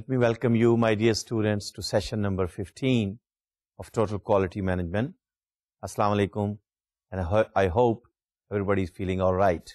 Let me welcome you, my dear students, to session number 15 of Total Quality Management. Assalamu alaikum, and I hope everybody is feeling all right.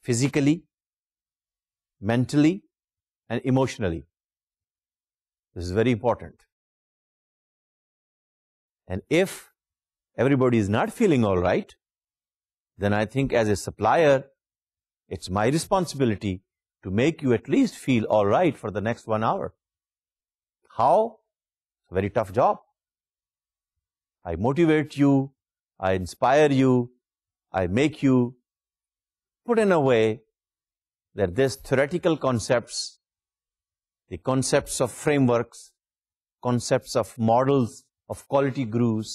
physically, mentally, and emotionally. This is very important. And if everybody is not feeling all right, then I think as a supplier, it's my responsibility to make you at least feel all right for the next 1 hour. How? It's a very tough job. I motivate you, I inspire you, I make you put in a way that these theoretical concepts, the concepts of frameworks, concepts of models of quality gurus,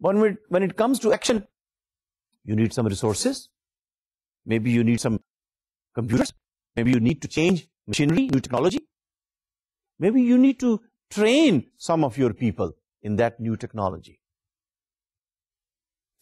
when it comes to action, you need some resources, maybe you need some computers, maybe you need to change machinery, new technology, maybe you need to train some of your people in that new technology.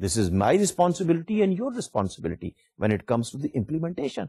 This is my responsibility and your responsibility when it comes to the implementation.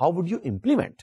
how would you implement?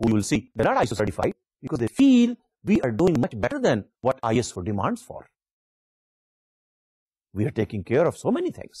who you will see they're not ISO certified because they feel we are doing much better than what ISO demands for. We are taking care of so many things.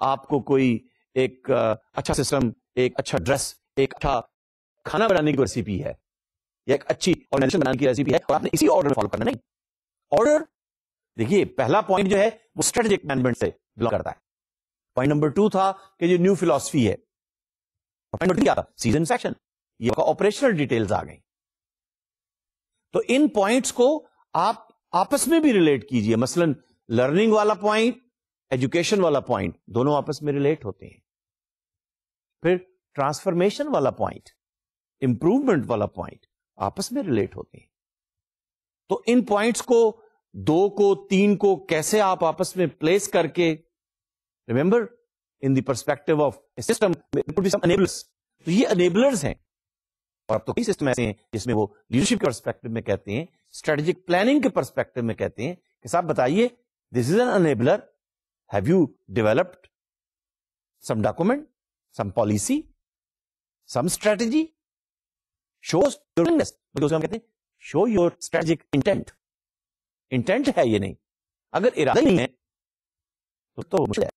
آپ کو کوئی ایک اچھا system, ایک اچھا dress, ایک اچھا کھانا بنانے کی ریسیپی ہے, یا ایک اچھی آرگنائزیشن بنانے کی ریسیپی ہے, اور آپ نے اسی آرڈر فالو کرنا. نہیں, آرڈر دیکھیے پہلا پوائنٹ جو ہے وہ اسٹریٹجک مینجمنٹ سے بلانگ کرتا ہے. پوائنٹ نمبر 2 تھا کہ جو نیو فلاسفی ہے. پوائنٹ نمبر 3 کیا تھا؟ Season section. یہ آپریشنل ڈیٹیلز آ گئی. تو ان پوائنٹس کو آپ آپس میں بھی ریلیٹ کیجئے. مثلا لرننگ والا پوائنٹ, ایجوکیشن والا پوائنٹ, دونوں آپس میں ریلیٹ ہوتے ہیں. پھر ٹرانسفارمیشن والا پوائنٹ, امپروومنٹ والا پوائنٹ آپس میں ریلیٹ ہوتے ہیں. تو ان پوائنٹس کو 2 کو 3 کو کیسے آپ آپس میں پلیس کر کے, remember in the perspective of system تو یہ انیبلرز ہیں. اور اب تو کئی سسٹم ایسے ہیں جس میں وہ لیڈرشپ کے پرسپیکٹو میں کہتے ہیں, اسٹریٹجک پلاننگ کے پرسپیکٹو میں کہتے ہیں کہ صاحب بتائیے this is an enabler, have you developed some document, some policy, some strategy, shows ہم کہتے ہیں show your strategic intent. Intent ہے یہ نہیں, اگر ارادہ نہیں ہے تو مشکل ہے.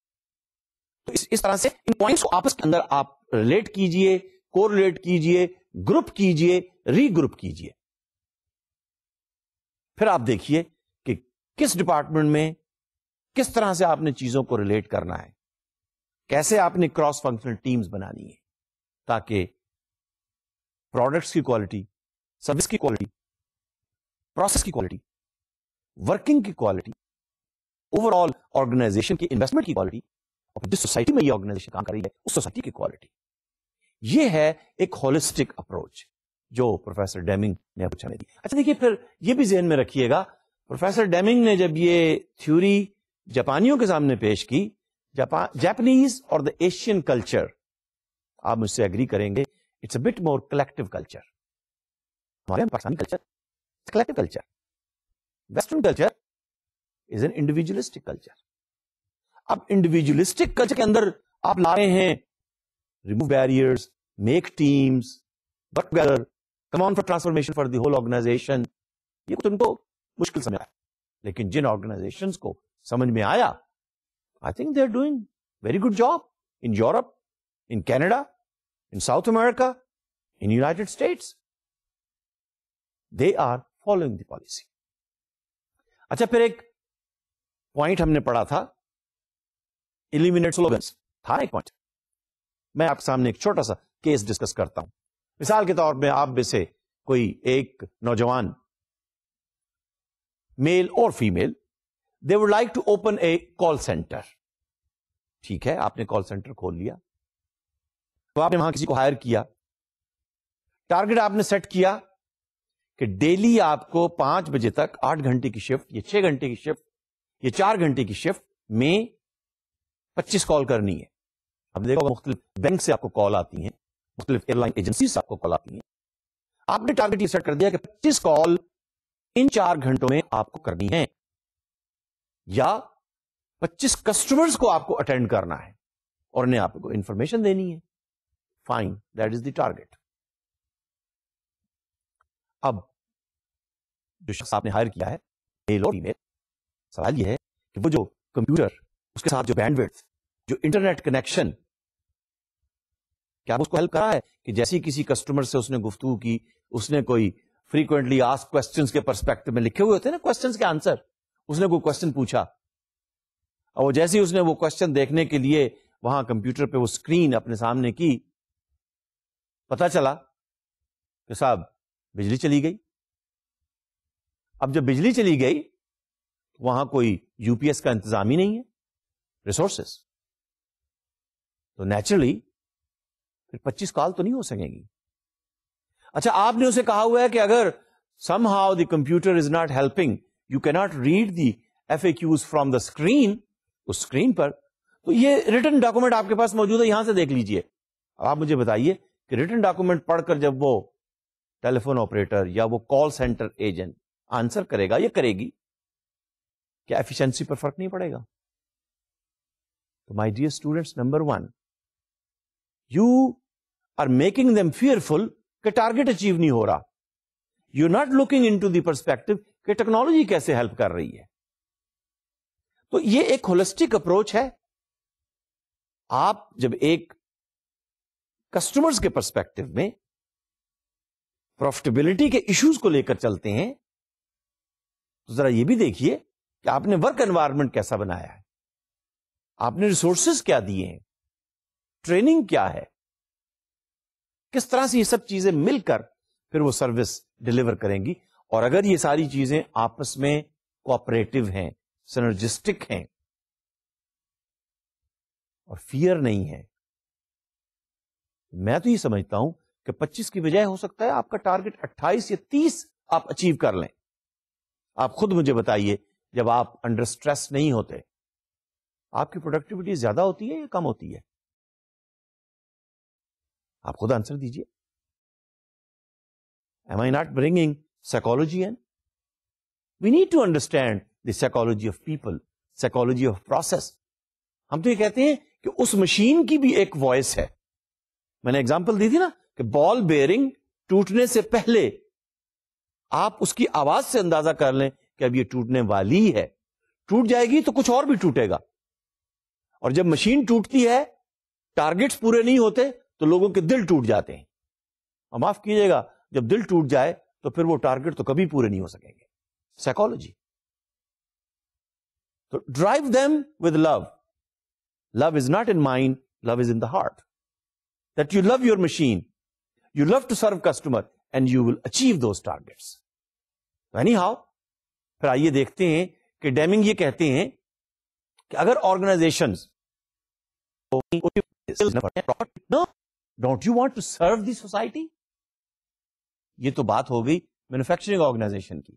تو اس طرح سے ان پوائنٹس کو آپس کے اندر آپ ریلیٹ کیجئے, کو ریلیٹ کیجئے, گروپ کیجئے, ری گروپ کیجئے. پھر آپ دیکھیے کہ کس ڈپارٹمنٹ میں کس طرح سے آپ نے چیزوں کو ریلیٹ کرنا ہے, کیسے آپ نے کراس فنکشنل ٹیمز بنانی ہے تاکہ پروڈکٹس کی کوالٹی, سروس کی کوالٹی, پروسیس کی کوالٹی, ورکنگ کی کوالٹی, اوور آل آرگنائزیشن کی انویسٹمنٹ کی کوالٹی, اور جس سوسائٹی میں یہ آرگنائزیشن کام کر رہی ہے اس سوسائٹی کی کوالٹی. یہ ہے ایک ہولسٹک اپروچ جو پروفیسر ڈیمنگ نے پوچھا دی. اچھا دیکھیے پھر یہ بھی ذہن میں رکھیے گا, پروفیسر ڈیمنگ نے جب یہ تھیوری جاپانیوں کے سامنے پیش کی, جاپانیز اور دا ایشین کلچر, آپ مجھ سے اگری کریں گے, it's a bit more collective culture. ہمارے Pakistani culture collective culture, western culture is an individualistic culture. اب انڈیویجلسٹک کلچر کے اندر آپ لا رہے ہیں remove barriers, make teams, work together, come on for transformation for the whole organization. یہ کچھ ان کو مشکل سمجھا ہے, لیکن جن آرگنائزیشنز کو سمجھ میں آیا, I think they are doing very good job in Europe, in Canada, in South America, in United States. They are following the policy. اچھا پھر ایک پوائنٹ ہم نے پڑھا تھا, eliminate slogans. تھا ایک پوائنٹ, میں آپ کے سامنے ایک چھوٹا سا کیس ڈسکس کرتا ہوں. مثال کے طور پہ آپ میں سے کوئی ایک نوجوان, میل اور female, they would like to open a call centre. ٹھیک ہے, آپ نے کال سینٹر کھول لیا, تو آپ نے وہاں کسی کو ہائر کیا. ٹارگٹ آپ نے سیٹ کیا کہ ڈیلی آپ کو 5 بجے تک 8 گھنٹے کی شفٹ, یہ 6 گھنٹے کی شفٹ, یہ 4 گھنٹے کی شفٹ میں 25 کال کرنی ہے. اب دیکھو مختلف بینک سے آپ کو کال آتی ہیں, مختلف ایئر لائن ایجنسی سے آپ کو کال آتی ہیں. آپ نے ٹارگٹ یہ سیٹ کر دیا کہ 25 کال ان 4 گھنٹوں میں آپ کو کرنی ہے, یا 25 کسٹمرز کو آپ کو اٹینڈ کرنا ہے اور انہیں آپ کو انفارمیشن دینی ہے. Fine, that is the target. اب جو شخص آپ نے ہائر کیا ہے, میل اور فیمیل, سوال یہ ہے کہ وہ جو کمپیوٹر, اس کے ساتھ جو بینڈ وڈتھ, جو انٹرنیٹ کنیکشن, کیا اس کو ہیلپ کرا ہے کہ جیسی کسی کسٹمر سے اس نے گفتگو کی, اس نے کوئی فریکوینٹلی آسک کوسچنز کے پرسپیکٹو میں لکھے ہوئے ہوتے ہیں نا کوسچنز کے آنسر, اس نے کوئی کوسچن پوچھا, اور جیسے اس نے وہ کوسچن دیکھنے کے لیے وہاں کمپیوٹر پہ وہ اسکرین اپنے سامنے کی, پتا چلا کہ صاحب بجلی چلی گئی. اب جب بجلی چلی گئی وہاں کوئی یو پی ایس کا انتظام ہی نہیں ہے, ریسورسز, تو نیچرلی پھر 25 کال تو نہیں ہو سکیں گی. اچھا آپ نے اسے کہا ہوا ہے کہ اگر somehow the computer is not helping, you کی not read the F A Qs from the screen, اس اسکرین پر, تو یہ ریٹن ڈاکومنٹ آپ کے پاس موجود ہے, یہاں سے دیکھ لیجئے. آپ مجھے بتائیے کہ ریٹن ڈاکومنٹ پڑھ کر جب وہ ٹیلی فون آپریٹر یا وہ کال سینٹر ایجنٹ آنسر کرے گا یا کرے گی, کیا ایفیشنسی پر فرق نہیں پڑے گا؟ تو my dear students, number 1, you are making them fearful کہ ٹارگیٹ اچیو نہیں ہو رہا. You not looking into the perspective کہ ٹیکنالوجی کیسے ہیلپ کر رہی ہے. تو یہ ایک ہولسٹک اپروچ ہے آپ جب ایک کسٹمرز کے پرسپیکٹو میں پروفٹیبلٹی کے ایشوز کو لے کر چلتے ہیں تو ذرا یہ بھی دیکھیے کہ آپ نے ورک انوائرمنٹ کیسا بنایا ہے, آپ نے ریسورسز کیا دیے ہیں, ٹریننگ کیا ہے, کس طرح سے یہ سب چیزیں مل کر پھر وہ سروس ڈلیور کریں گی. اور اگر یہ ساری چیزیں آپس میں کوآپریٹو ہیں, سنرجسٹک ہیں اور فیئر نہیں ہے, میں تو یہ سمجھتا ہوں کہ 25 کی بجائے ہو سکتا ہے آپ کا ٹارگٹ 28 یا 30 آپ اچیو کر لیں. آپ خود مجھے بتائیے, جب آپ انڈر سٹریس نہیں ہوتے, آپ کی پروڈکٹیوٹی زیادہ ہوتی ہے یا کم ہوتی ہے؟ آپ خود آنسر دیجیے. Am I not bringing psychology in? We need to understand the psychology of people, psychology of process. ہم تو یہ کہتے ہیں کہ اس مشین کی بھی ایک وائس ہے. میں نے ایگزامپل دی تھی نا کہ بال بیئرنگ ٹوٹنے سے پہلے آپ اس کی آواز سے اندازہ کر لیں کہ اب یہ ٹوٹنے والی ہے. ٹوٹ جائے گی تو کچھ اور بھی ٹوٹے گا. اور جب مشین ٹوٹتی ہے, ٹارگٹس پورے نہیں ہوتے تو لوگوں کے دل ٹوٹ جاتے ہیں. اور معاف کیجیے گا, جب دل ٹوٹ جائے تو پھر وہ ٹارگٹ تو کبھی پورے نہیں ہو سکیں گے. سائیکالوجی. تو drive them with love. Love is not in mind, love is in the heart. That you love your machine, you love to serve customer, and you will achieve those targets. Anyhow, پھر آئیے دیکھتے ہیں کہ Deming یہ کہتے ہیں کہ اگر organisations don't you want to serve the society. یہ تو بات ہو گئی مینوفیکچرنگ آرگنائزیشن کی,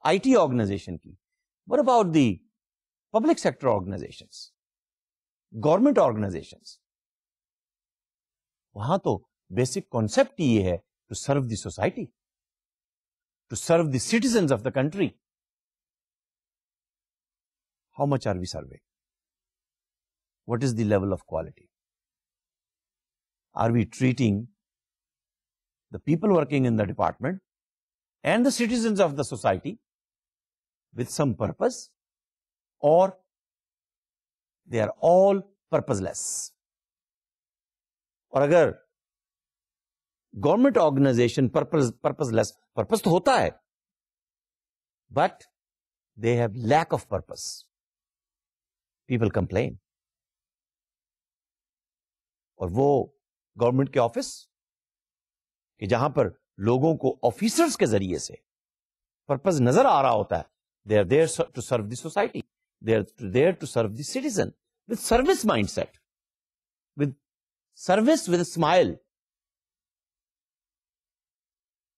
آئی ٹی آرگنائزیشن کی. What about the public sector organizations, government organisations? وہاں تو بیسک کانسیپٹ یہ ہے to serve the society, to serve the citizens of the country. How much are we serve? What is the level of quality? Are we treating the people working in the department and the citizens of the society with some purpose, or they are all purposeless? اور اگر government organisation purposeless, purpose تو ہوتا ہے but they have lack of purpose, people complain. اور وہ government کے office کہ جہاں پر لوگوں کو آفیسرز کے ذریعے سے پرپز نظر آ رہا ہوتا ہے, they are there to serve the society, they are there to serve the citizen with service mindset, with service with a smile.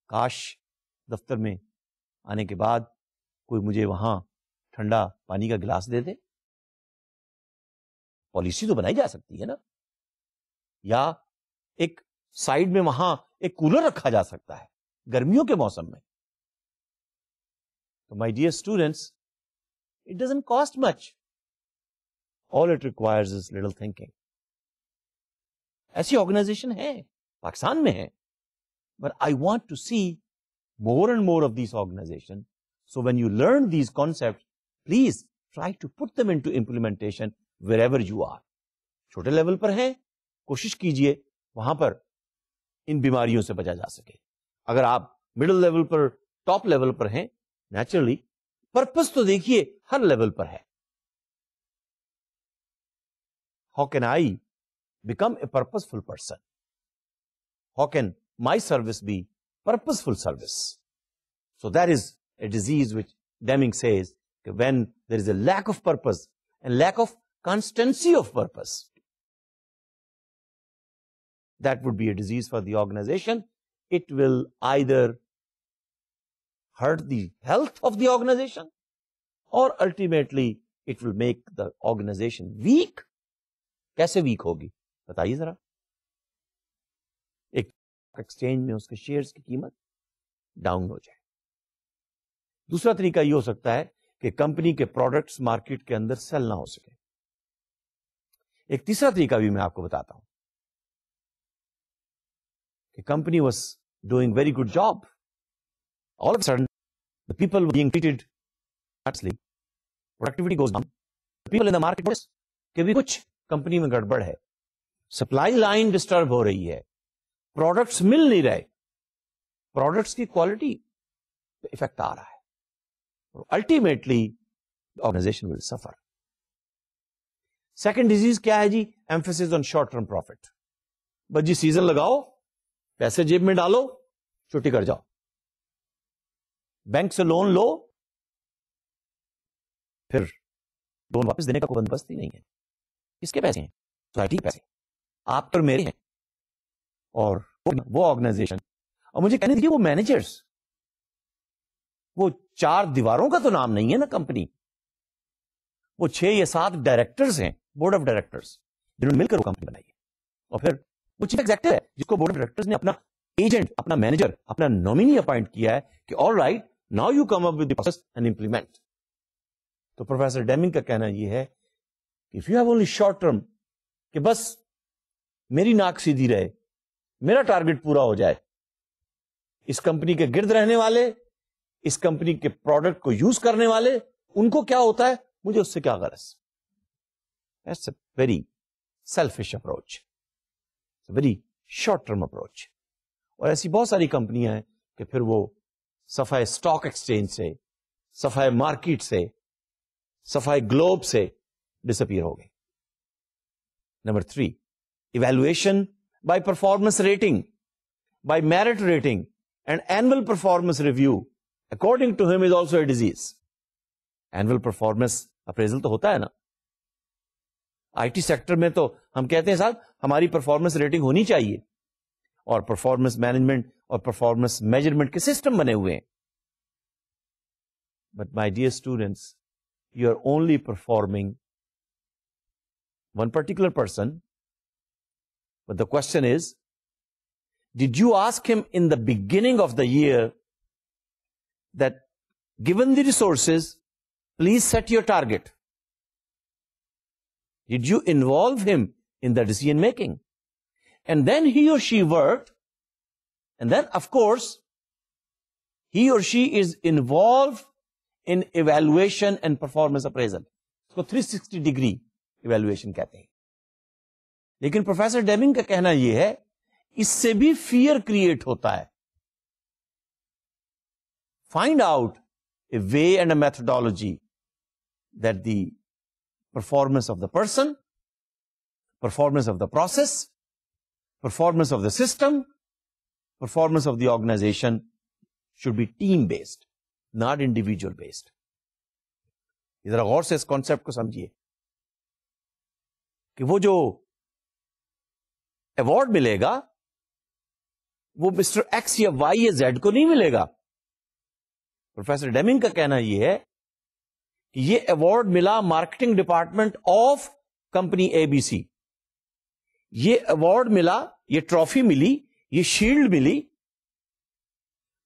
کاش دفتر میں آنے کے بعد کوئی مجھے وہاں ٹھنڈا پانی کا گلاس دے دے. پالیسی تو بنائی جا سکتی ہے نا, یا ایک سائڈ میں وہاں ایک کولر رکھا جا سکتا ہے گرمیوں کے موسم میں. So my dear students, it doesn't cost much. All it requires is little thinking. ایسی آرگنائزیشن ہے, پاکستان میں ہے, but I want to see more and more of these organizations. So when you learn these concepts, please try to put them into implementation wherever you are. چھوٹے level پر ہیں, کوشش کیجئے وہاں پر ان بیماریوں سے بچا جا سکے. اگر آپ مڈل لیول پر, ٹاپ لیول پر ہیں, نیچرلی پرپز تو دیکھیے ہر لیول پر ہے. How can I become a purposeful person? How can my service be purposeful service? So that is a disease which Deming says کہ when there is a lack of purpose and lack of constancy of purpose, that would be a disease for the organisation. It will either hurt the health of the organization, or ultimately it will make the organization weak. کیسے week ہوگی بتائیے ذرا؟ ایک exchange میں اس کے shares کی قیمت down ہو جائے. دوسرا طریقہ یہ ہو سکتا ہے کہ کمپنی کے پروڈکٹس مارکیٹ کے اندر سیل نہ ہو سکے. ایک تیسرا طریقہ بھی میں آپ کو بتاتا ہوں کہ company was doing very good job, all of a sudden the people were being treated badly, productivity goes down, the people in the market notice کہ بھی کچھ کمپنی میں گڑبڑ ہے, سپلائی لائن ڈسٹرب ہو رہی ہے, پروڈکٹس مل نہیں رہے, پروڈکٹس کی کوالٹی پہ افیکٹ آ رہا ہے, الٹیمیٹلی آرگنائزیشن ول سفر. سیکنڈ ڈیزیز کیا ہے جی؟ Emphasis on short term profit. بس جی سیزن لگاؤ, پیسے جیب میں ڈالو, چھٹی کر جاؤ, بینک سے لون لو, پھر لون واپس دینے کا کوئی بندوبست ہی نہیں ہے. کس کے پیسے ہیں؟ سوسائٹی کے پیسے, آپ پر میرے ہیں, اور وہ آرگنائزیشن. اور مجھے کہنے دیجیے وہ مینیجرز, وہ 4 دیواروں کا تو نام نہیں ہے نا کمپنی, وہ 6 یا 7 ڈائریکٹرز ہیں, بورڈ آف ڈائریکٹرز, جنہوں نے مل کر وہ کمپنی بنائی ہے. اور پھر وہ چیف ایگزیکٹو ہے جس کو بورڈ آف ڈائریکٹرز نے اپنا ایجنٹ, اپنا مینیجر, اپنا نومینی اپوائنٹ کیا ہے کہ all right now you come up with the process and implement. تو پروفیسر ڈیمنگ کا کہنا یہ ہے کہ if you have only short term, کہ بس میری ناک سیدھی رہے, میرا ٹارگٹ پورا ہو جائے, اس کمپنی کے گرد رہنے والے, اس کمپنی کے پروڈکٹ کو یوز کرنے والے, ان کو کیا ہوتا ہے, مجھے اس سے کیا غرض. That's a very selfish approach. It's a very short term approach. اور ایسی بہت ساری کمپنیاں ہیں کہ پھر وہ صفحہ اسٹاک ایکسچینج سے, صفحہ مارکیٹ سے, صفحہ گلوب سے ڈسپیئر ہو گئی. Number 3, evaluation by performance rating, by merit rating and annual performance review according to him is also a disease. Annual performance appraisal تو ہوتا ہے نا, آئی ٹی سیکٹر میں تو ہم کہتے ہیں صاحب ہماری پرفارمنس ریٹنگ ہونی چاہیے, اور پرفارمنس مینجمنٹ اور پرفارمنس میجرمنٹ کے سسٹم بنے ہوئے ہیں. But my dear students, you are only performing one particular person, but the question is, did you ask him in the beginning of the year that given the resources, please set your target? Did you involve him in the decision making? And then he or she worked, and then of course he or she is involved in evaluation and performance appraisal. اس کو 360 degree evaluation کہتے ہیں. لیکن professor Deming کا کہنا یہ ہے, اس سے بھی فیئر کریٹ ہوتا ہے. Find out a way and a methodology that the performance of the person, performance of the process, performance of the system, performance of the organization should be team based, not individual based. ذرا غور سے اس concept کو سمجھیے کہ وہ جو award ملے گا وہ مسٹر ایکس یا وائی یا زیڈ کو نہیں ملے گا. پروفیسر ڈیمنگ کا کہنا یہ ہے کہ یہ ایوارڈ ملا marketing department of company A B C, یہ ایوارڈ ملا, یہ ٹرافی ملی, یہ شیلڈ ملی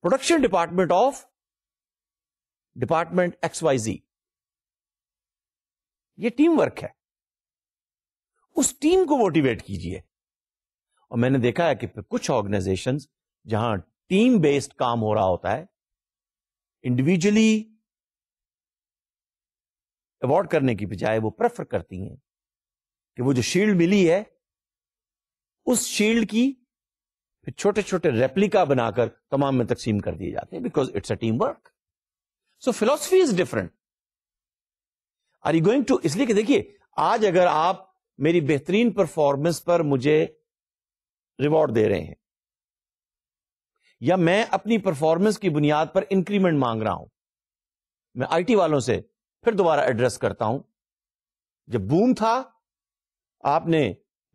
production department of department X Y Z. یہ ٹیم ورک ہے, اس ٹیم کو موٹیویٹ کیجئے. اور میں نے دیکھا ہے کہ کچھ آرگنائزیشنز جہاں ٹیم بیسڈ کام ہو رہا ہوتا ہے, انڈیویجلی ایوارڈ کرنے کی بجائے وہ پریفر کرتی ہیں کہ وہ جو شیلڈ ملی ہے اس شیلڈ کی پھر چھوٹے چھوٹے ریپلیکا بنا کر تمام میں تقسیم کر دیے جاتے ہیں, because it's a team work. So philosophy is different. Are you going to, اس لیے کہ دیکھیے آج اگر آپ میری بہترین پرفارمنس پر مجھے ریوارڈ دے رہے ہیں, یا میں اپنی پرفارمنس کی بنیاد پر انکریمنٹ مانگ رہا ہوں, میں آئی ٹی والوں سے پھر دوبارہ ایڈریس کرتا ہوں, جب بوم تھا آپ نے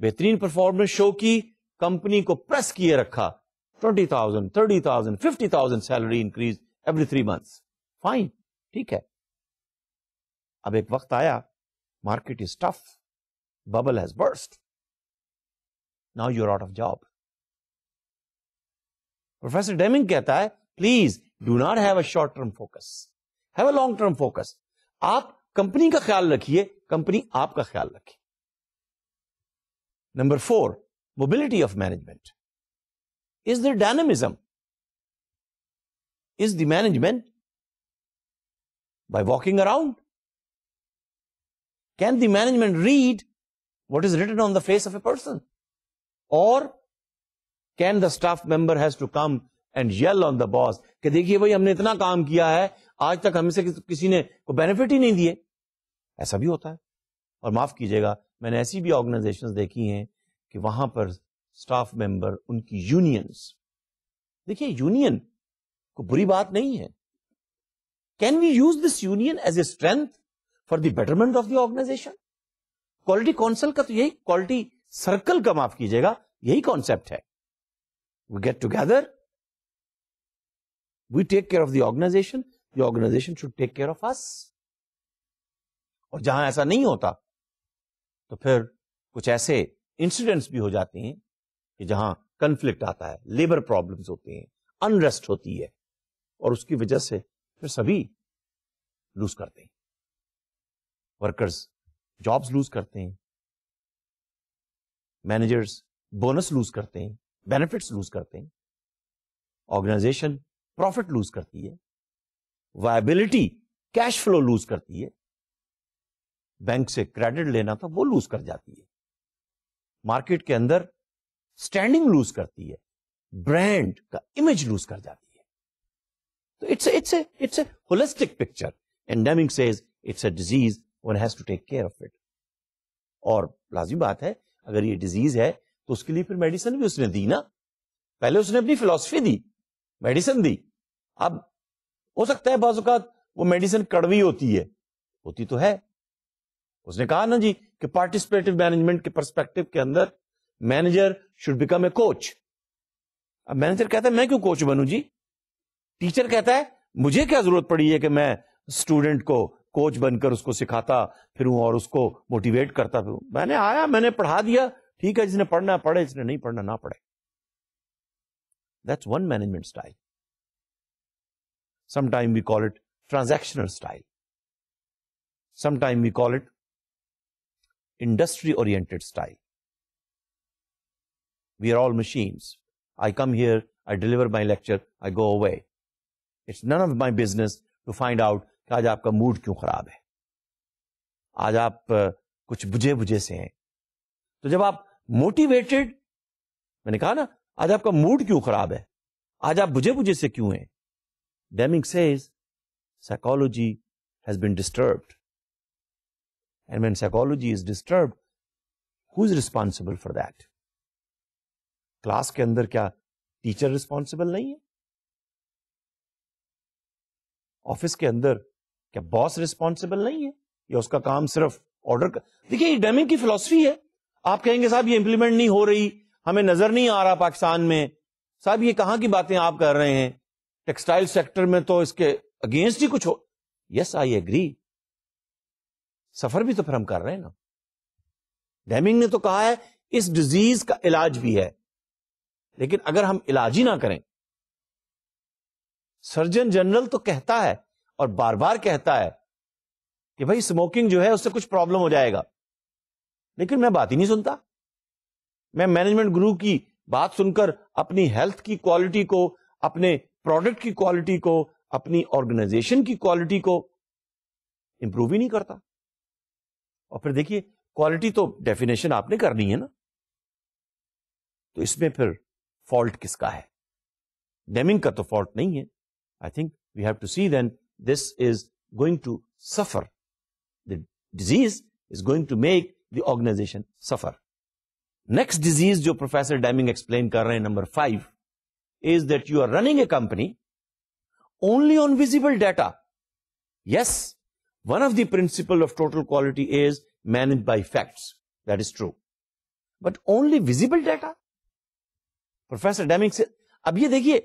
بہترین پرفارمنس شو کی, کمپنی کو پریس کیے رکھا, 20,000 30,000 50,000 salary increase every 3 months. Fine, ٹھیک ہے. اب ایک وقت آیا, market is tough, bubble has burst, now you are out of job. Professor Deming کہتا ہے please do not have a short term focus, have a long term focus. آپ company کا خیال رکھیے, کمپنی آپ کا خیال رکھے. Number 4, mobility of management. Is there dynamism? Is the management by walking around? Can the management read what is written on the face of a person? Or can the staff member has to come and yell on the boss کہ دیکھیے بھائی ہم نے اتنا کام کیا ہے, آج تک ہم سے کسی نے کوئی بینیفٹ ہی نہیں دیے. ایسا بھی ہوتا ہے. اور معاف کیجیے گا, میں نے ایسی بھی آرگنائزیشن دیکھی ہیں کہ وہاں پر اسٹاف ممبر, ان کی یونینز, دیکھیے یونین کو بری بات نہیں ہے. Can we use this union as a strength for the betterment of the organisation? Quality council کا تو یہی, کوالٹی سرکل کا معاف کیجیے گا, یہی کانسیپٹ ہے. We get together, we take care of the organisation should take care of us. اور جہاں ایسا نہیں ہوتا تو پھر کچھ ایسے انسیڈنٹس بھی ہو جاتے ہیں کہ جہاں کنفلکٹ آتا ہے, لیبر پرابلمز ہوتے ہیں, انریسٹ ہوتی ہے, اور اس کی وجہ سے پھر سبھی لوز کرتے ہیں. ورکرز جابز لوز کرتے ہیں, مینیجرز بونس لوز کرتے ہیں, بینیفٹس لوز کرتے ہیں, آرگنائزیشن پروفٹ لوز کرتی ہے, وائبلٹی کیش فلو لوز کرتی ہے, بینک سے کریڈٹ لینا تھا وہ لوز کر جاتی ہے, مارکیٹ کے اندر اسٹینڈنگ لوز کرتی ہے, برانڈ کا امیج لوز کر جاتی ہے. تو it's a holistic picture, and Deming says it's a disease, one has to take care of it. اور لازمی بات ہے اگر یہ ڈیزیز ہے تو اس کے لیے پھر میڈیسن بھی اس نے دی نا. پہلے اس نے اپنی فلسفی دی, میڈیسن دی. اب ہو سکتا ہے بعض اوقات وہ میڈیسن کڑوی ہوتی ہے, ہوتی تو ہے. اس نے کہا نا جی کہ پارٹیسپیٹو مینجمنٹ کے پرسپیکٹو کے اندر manager should become a coach. اب مینیجر کہتا ہے میں کیوں کوچ بنوں جی؟ ٹیچر کہتا ہے مجھے کیا ضرورت پڑی ہے کہ میں اسٹوڈنٹ کو کوچ بن کر اس کو سکھاتا پھروں اور اس کو موٹیویٹ کرتا پھروں. میں نے آیا, میں نے پڑھا دیا, ٹھیک ہے, جس نے پڑھنا پڑھے, جس نے نہیں پڑھنا نہ پڑھے. That's one management style. Sometime we call it transactional style. Sometime we call it industry-oriented style. We are all machines. I come here, I deliver my lecture, I go away. It's none of my business to find out کہ آج آپ کا mood کیوں خراب ہے, آج آپ کچھ بجے سے ہیں. تو جب آپ موٹیویٹڈ, میں نے کہا نا آج آپ کا موڈ کیوں خراب ہے, آج آپ بجے سے کیوں ہیں, Deming says psychology has been disturbed. And when psychology is disturbed, who is responsible for that? Class کے اندر کیا ٹیچر ریسپانسبل نہیں ہے؟ آفس کے اندر کیا باس ریسپانسبل نہیں ہے؟ یا اس کا کام صرف آرڈر کا؟ دیکھیے یہ ڈیمنگ کی فلسفی ہے. آپ کہیں گے صاحب یہ امپلیمنٹ نہیں ہو رہی, ہمیں نظر نہیں آ رہا پاکستان میں. صاحب یہ کہاں کی باتیں آپ کر رہے ہیں, ٹیکسٹائل سیکٹر میں تو اس کے اگینسٹ ہی کچھ ہو. یس آئی ایگری, سفر بھی تو پھر ہم کر رہے ہیں نا. ڈیمنگ نے تو کہا ہے اس ڈیزیز کا علاج بھی ہے, لیکن اگر ہم علاج ہی نہ کریں, سرجن جنرل تو کہتا ہے اور بار بار کہتا ہے کہ بھائی اسموکنگ جو ہے اس سے کچھ پرابلم ہو جائے گا, لیکن میں بات ہی نہیں سنتا. میں مینجمنٹ گرو کی بات سن کر اپنی ہیلتھ کی کوالٹی کو, اپنے پروڈکٹ کی کوالٹی کو, اپنی آرگنائزیشن کی کوالٹی کو امپروو ہی نہیں کرتا. اور پھر دیکھیے کوالٹی تو ڈیفینیشن آپ نے کرنی ہے نا, تو اس میں پھر فالٹ کس کا ہے؟ ڈیمنگ کا تو فالٹ نہیں ہے. I think we have to see then this is going to suffer, the disease is going to make the organisation suffer. Next disease جو پروفیسر ڈیمنگ ایکسپلین کر رہے ہیں, number 5, is that you are running a company only on visible data. Yes, one of the principles of total quality is managed by facts. That is true. But only visible data? Professor Deming said, اب یہ دیکھیے,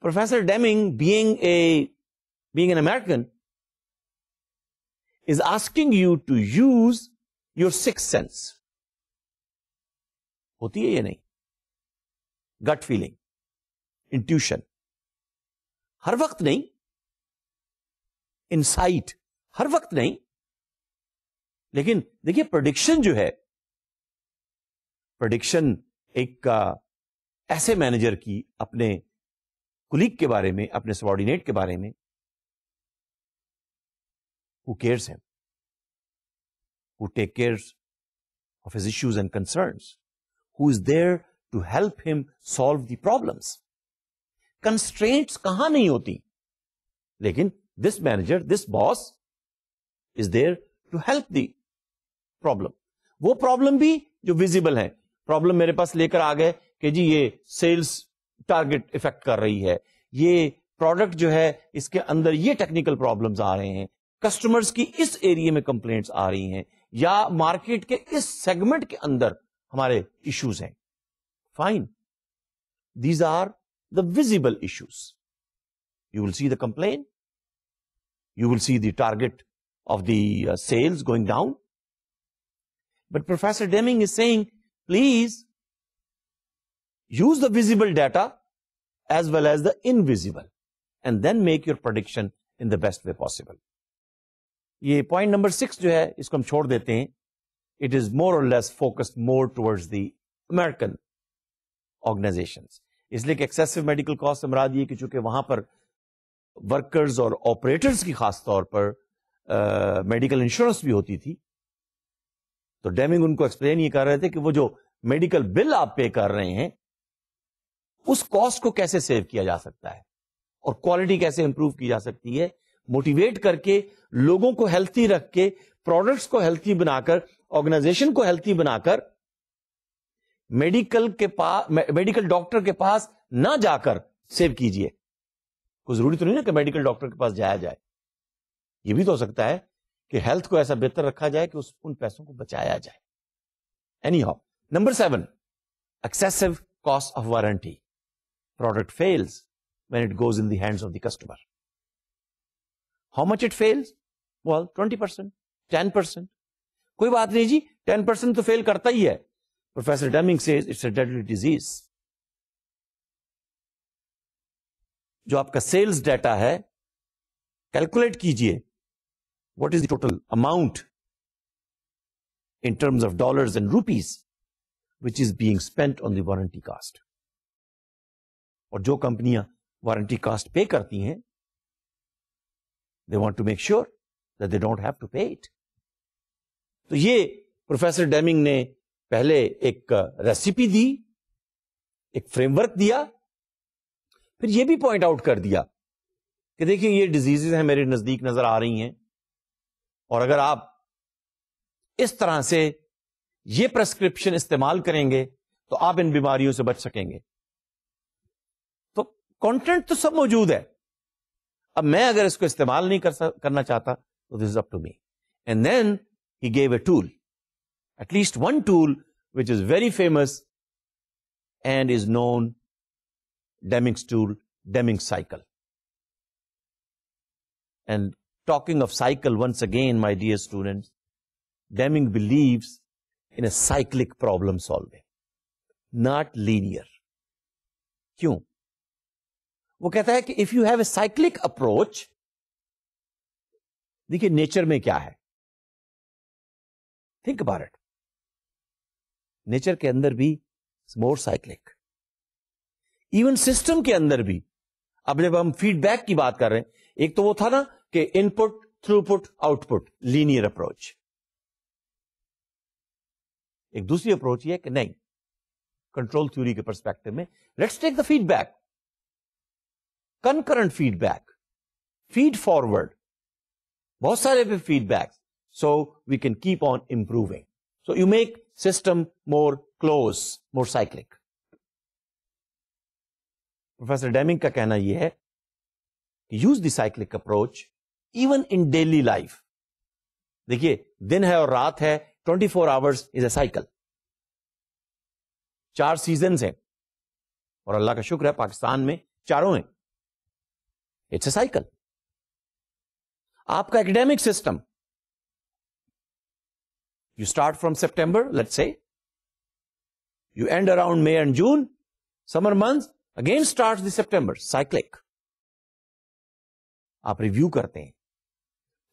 Professor Deming being an American is asking you to use your sixth sense. ہوتی ہے یہ نہیں؟ Gut feeling, intuition, ہر وقت نہیں, insight ہر وقت نہیں, لیکن دیکھیے پریڈکشن جو ہے, پریڈکشن ایک ایسے مینیجر کی اپنے کولیگ کے بارے میں, اپنے سبارڈینیٹ کے بارے میں, who cares him, who take cares of his issues and concerns, who is there to help him solve the problems. Constraints کہاں نہیں ہوتی, لیکن this manager, this boss is there to help the problem. وہ problem بھی جو visible ہے, problem میرے پاس لے کر آ گئے کہ جی یہ سیلز ٹارگٹ افیکٹ کر رہی ہے, یہ پروڈکٹ جو ہے اس کے اندر یہ ٹیکنیکل پرابلمز آ رہے ہیں, کسٹمرز کی اس ایریا میں کمپلینٹس آ رہی ہیں, یا مارکیٹ کے اس سیگمنٹ کے اندر ہمارے ایشوز ہیں. Fine, these are the visible issues. You will see the complain, you will see the target of the sales going down. But Professor Deming is saying, please use the visible data as well as the invisible and then make your prediction in the best way possible. یہ point number 6 جو ہے اس کو ہم چھوڑ دیتے ہیں. It is more or less focused more towards the American organizations. اس لیے کہ excessive medical cost سے مراد یہ کہ چونکہ وہاں پر ورکرز اور آپریٹرز کی خاص طور پر میڈیکل انشورنس بھی ہوتی تھی, تو ڈیمنگ ان کو ایکسپلین یہ کر رہے تھے کہ وہ جو میڈیکل بل آپ پے کر رہے ہیں اس کاسٹ کو کیسے سیو کیا جا سکتا ہے اور کوالٹی کیسے امپروو کی جا سکتی ہے, موٹیویٹ کر کے, لوگوں کو ہیلتھی رکھ کے, پروڈکٹس کو ہیلتھی بنا کر, آرگنائزیشن کو ہیلتھی بنا کر, میڈیکل ڈاکٹر کے پاس نہ جا کر سیو کیجئے. کوئی ضروری تو نہیں نا کہ میڈیکل ڈاکٹر کے پاس جایا جائے, یہ بھی تو ہو سکتا ہے کہ ہیلتھ کو ایسا بہتر رکھا جائے کہ ان پیسوں کو بچایا جائے. Any how, number 7, excessive cost of warranty. Product feels when it goes in the hands of the customer. How much it fails? Well, 20%, 10%. کوئی بات نہیں جی, 10% تو فیل کرتا ہی ہے. Professor Deming says it's a deadly disease. جو آپ کا سیلز ڈیٹا ہے, کیلکولیٹ کیجئے what is the total amount in terms of dollars and rupees which is being spent on the warranty cost. اور جو کمپنیاں وارنٹی کاسٹ پے کرتی ہیں, they want to make sure that they don't have to pay it. تو یہ professor Deming نے پہلے ایک ریسیپی دی, ایک فریم ورک دیا, پھر یہ بھی پوائنٹ آؤٹ کر دیا کہ دیکھیں یہ ڈیزیزز ہیں میرے نزدیک نظر آ رہی ہیں, اور اگر آپ اس طرح سے یہ پرسکرپشن استعمال کریں گے تو آپ ان بیماریوں سے بچ سکیں گے. تو کانٹینٹ تو سب موجود ہے, اب میں اگر اس کو استعمال نہیں کرنا چاہتا تو this is up to me. And then he gave a tool, at least one tool which is very famous and is known, Deming's tool, Deming's cycle. And talking of cycle once again, my dear students, Deming believes in a cyclic problem solving, not linear. کیوں؟ وہ کہتا ہے کہ if you have a cyclic approach, دیکھیے nature میں کیا ہے, think about it. Nature کے اندر بھی more cyclic. ایون سسٹم کے اندر بھی. اب جب ہم فیڈ بیک کی بات کر رہے ہیں, ایک تو وہ تھا نا کہ input, throughput, output, linear approach. ایک دوسری اپروچ یہ ہے کہ نہیں, کنٹرول تھیوری کے پرسپیکٹو میں let's take the feedback, concurrent feedback, feed forward, بہت سارے feedback, so we can keep on improving. So you make system more close, more cyclic. Professor Deming کا کہنا یہ ہے کہ use the cyclic approach even in daily life. دیکھیے دن ہے اور رات ہے, 24 hours is a cycle. 4 seasons ہیں اور اللہ کا شکر ہے پاکستان میں چاروں ہیں. It's a cycle. آپ کا academic system, you start from September, let's say you end around May and June, summer month again start the September, cyclic. آپ ریویو کرتے ہیں.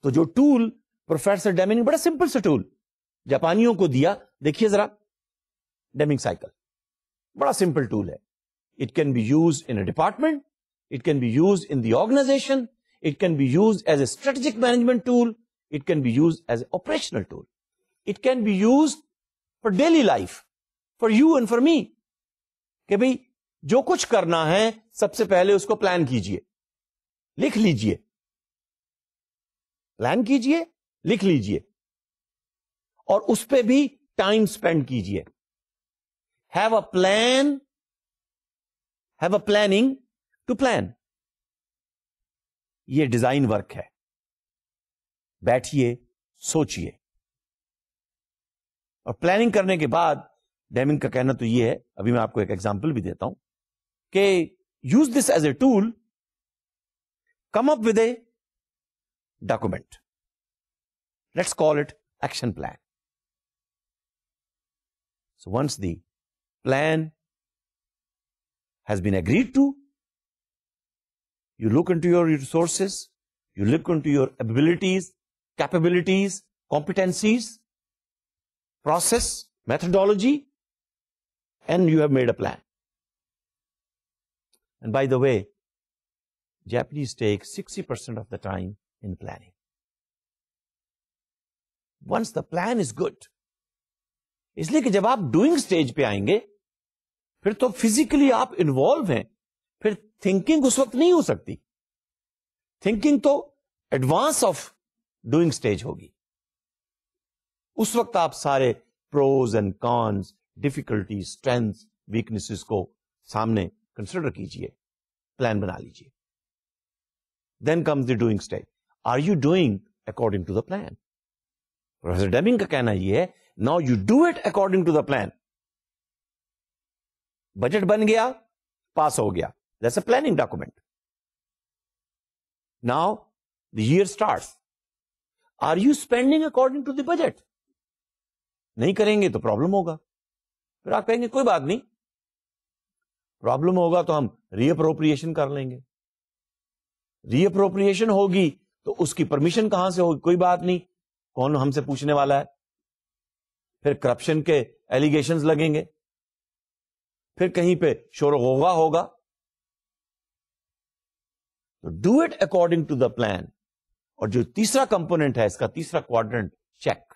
تو جو ٹول پروفیسر ڈیمنگ, بڑا سمپل سا ٹول جاپانیوں کو دیا, دیکھیے ذرا, ڈیمنگ سائیکل بڑا سمپل ٹول ہے. It can be use in a department, it can be use in the organisation, it can be use as a strategic management tool, it can be use as a operational tool, it can be use for daily life, for you and for me, کہ بھئی جو کچھ کرنا ہے سب سے پہلے اس کو plan کیجئے، لکھ لیجئے، پلان کیجئے، لکھ لیجئے، اور اس پہ بھی ٹائم اسپینڈ کیجئے. Have a plan, have a planning to plan. یہ ڈیزائن ورک ہے. بیٹھیے، سوچئے، اور پلاننگ کرنے کے بعد ڈیمنگ کا کہنا تو یہ ہے، ابھی میں آپ کو ایک ایگزامپل بھی دیتا ہوں، کہ use this as a tool, come up with a document, let's call it action plan. So once the plan has been agreed to, you look into your resources, you look into your abilities, capabilities, competencies, process, methodology, and you have made a plan. And by the way, Japanese take 60% of the time in planning. Once the plan is good, اس لیے کہ جب آپ doing stage پہ آئیں گے پھر تو physically آپ انوالو ہیں، پھر تھنکنگ اس وقت نہیں ہو سکتی. تھنکنگ تو ایڈوانس آف ڈوئنگ اسٹیج ہوگی. اس وقت آپ سارے pros and cons, difficulty, strength, weaknesses کو سامنے کنسیڈر کیجئے، پلان بنا لیجئے. Then comes the doing stage. Are you doing according to the plan? Professor Deming کا کہنا یہ ہے، now you do it according to the plan. Budget بن گیا، پاس ہو گیا، that's a planning document. Now the year starts. Are you spending according to the budget? نہیں کریں گے تو پرابلم ہوگا. پھر آپ کہیں گے کوئی بات نہیں، پرابلم ہوگا تو ہم ری اپروپریشن کر لیں گے. ری اپروپریشن ہوگی تو اس کی پرمیشن کہاں سے ہوگی؟ کوئی بات نہیں، کون ہم سے پوچھنے والا ہے؟ پھر کرپشن کے ایلیگیشنز لگیں گے، پھر کہیں پہ شور و غوغا ہوگا. تو do it according to the plan. اور جو تیسرا کمپوننٹ ہے اس کا، تیسرا کوادرنٹ، چیک.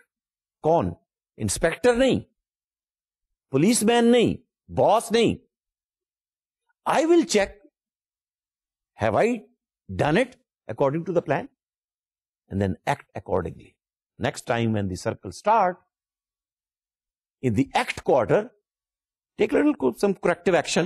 کون؟ انسپیکٹر نہیں، پولیس مین نہیں، باس نہیں. I will check have I done it according to the plan and then act accordingly. Next time when the circle start in the act quarter, take some corrective action.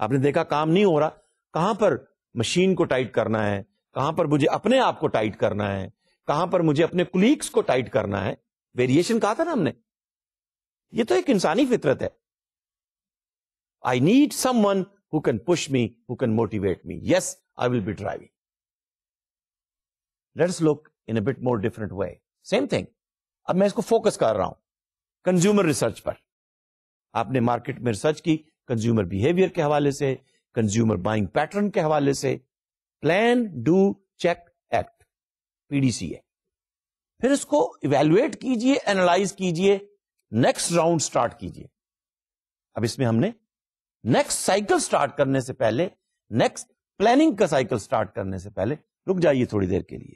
آپ نے دیکھا کام نہیں ہو رہا، کہاں پر machine کو tight کرنا ہے، کہاں پر مجھے اپنے آپ کو ٹائٹ کرنا ہے، کہاں پر مجھے اپنے کولیگس کو ٹائٹ کرنا ہے. ویریشن کہا تھا نا ہم نے، یہ تو ایک انسانی فطرت ہے. I need someone who can push me, who can motivate me. Yes, I will be driving. Let's look in a bit more different way. Same thing. اب میں اس کو فوکس کر رہا ہوں کنزیومر ریسرچ پر. آپ نے مارکیٹ میں ریسرچ کی کنزیومر بیہیویئر کے حوالے سے، کنزیومر بائنگ پیٹرن کے حوالے سے. Plan, do, check, act, PDCA. پھر اس کو ایویلویٹ کیجئے، اینالائز کیجئے، نیکسٹ راؤنڈ سٹارٹ کیجئے. اب اس میں ہم نے نیکسٹ سائیکل سٹارٹ کرنے سے پہلے، نیکسٹ پلاننگ کا سائیکل سٹارٹ کرنے سے پہلے رک جائیے تھوڑی دیر کے لیے.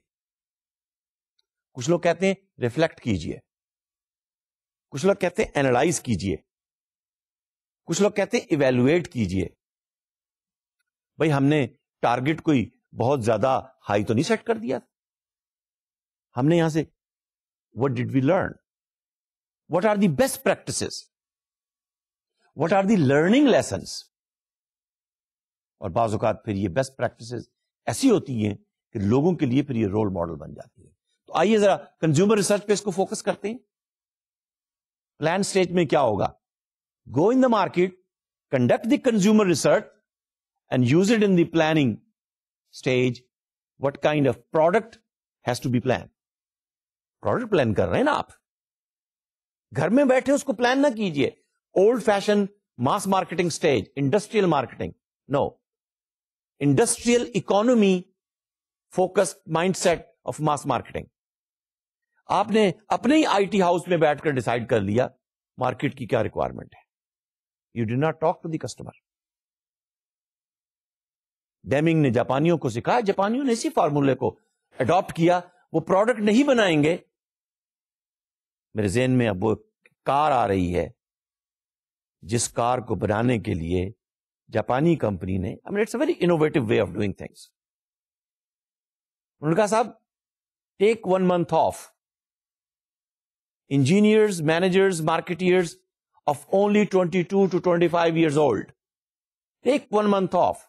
کچھ لوگ کہتے ہیں ریفلیکٹ کیجئے، کچھ لوگ کہتے ہیں اینالائز کیجئے، کچھ لوگ کہتے ہیں ایویلویٹ کیجئے. بھائی ہم نے ٹارگٹ کوئی بہت زیادہ ہائی تو نہیں سیٹ کر دیا. ہم نے یہاں سے what did we learn? What are the best practices? What are the learning lessons? اور بعض اوقات پھر یہ بیسٹ پریکٹسز ایسی ہوتی ہیں کہ لوگوں کے لیے پھر یہ رول ماڈل بن جاتی ہے. تو آئیے ذرا کنزیومر ریسرچ پہ اس کو فوکس کرتے ہیں. پلان سٹیج میں کیا ہوگا؟ Go in the market, conduct the consumer research and use it in the planning stage. What kind of product has to be plan. Product plan کر رہے ہیں نا آپ، گھر میں بیٹھے اس کو پلان نہ کیجئے. Old fashion mass marketing stage, industrial marketing, no. Industrial economy focus mindset of mass marketing. آپ نے اپنے ہی آئی ٹی ہاؤس میں بیٹھ کر ڈیسائیڈ کر لیا مارکیٹ کی کیا ریکوائرمنٹ ہے. You do not talk to the customer. Deming نے جاپانیوں کو سکھایا، جاپانیوں نے اسی فارمولے کو اڈاپٹ کیا. وہ پروڈکٹ نہیں بنائیں گے. میرے ذہن میں اب وہ کار آ رہی ہے جس کار کو بنانے کے لیے جاپانی کمپنی نے, I mean, it's a very innovative way of doing things. انہوں نے کہا صاحب take 1 month off. Engineers, managers, marketeers of only 22 to 25 years old. Take 1 month off.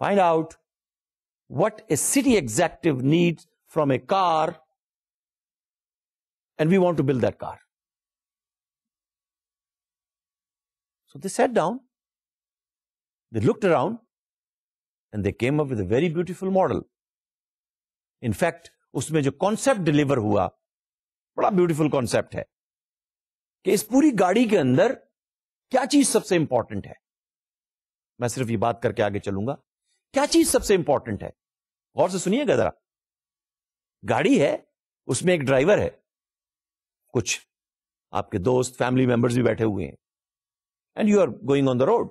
Find out what a city executive needs from a car, and we want to build that car. So they sat down, they looked around, and they came up with a very beautiful model. In fact, اس میں جو concept deliver ہوا بڑا beautiful concept ہے کہ اس پوری گاڑی کے اندر کیا چیز سب سے امپورٹنٹ ہے. میں صرف یہ بات کر کے آگے چلوں گا. کیا چیز سب سے امپورٹنٹ ہے؟ غور سے سنیے گا ذرا. گاڑی ہے, اس میں ایک ڈرائیور ہے, کچھ آپ کے دوست فیملی ممبرز بھی بیٹھے ہوئے ہیں, and you are going on the road.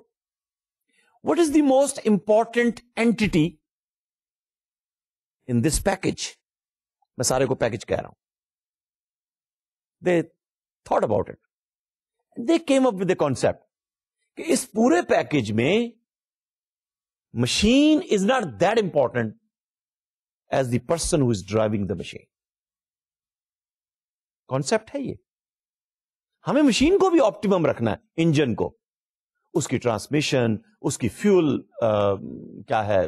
What is the most important entity in this package? میں سارے کو پیکج کہہ رہا ہوں. They thought about it. They came up with a concept کہ اس پورے پیکج میں machine is not that important as the person who is driving the machine. Concept ہے یہ. ہمیں مشین کو بھی آپٹیمم رکھنا ہے, انجن کو, اس کی ٹرانسمیشن, اس کی فیول کیا ہے